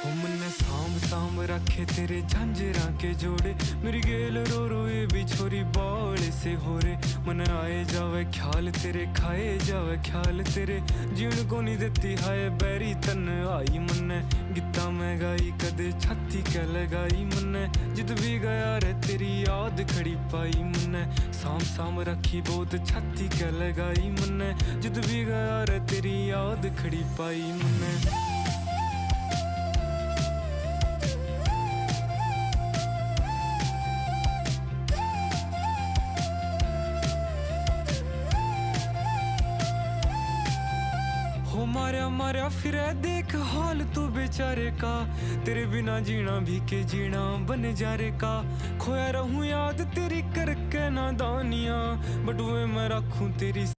हो मन्ने सांभ सांभ रखे तेरे झांझरा के जोड़े, मेरी गेल रो रो ये भी छोरी बावले से हो रे। मन आए जावे ख्याल तेरे, खाए जावे ख्याल तेरे, जीण को नहीं देती हाय बैरी तन आई। मन्ने गीता में गाई कदे छाती क्या लगाई, मन्ने जित भी गया रे तेरी याद खड़ी पाई। मन्ने सांभ सांभ रखी बहुत छाती क्या लगाई, मन्ने जित भी गया रे तेरी याद खड़ी पाई। मन्ने हो मारा मारा फिर देख हाल तू बेचारे का, तेरे बिना जीना भी के जीना बन जा रे का। खोया रहूं याद तेरी करके नादानियां, बटुए मैं रखूं तेरी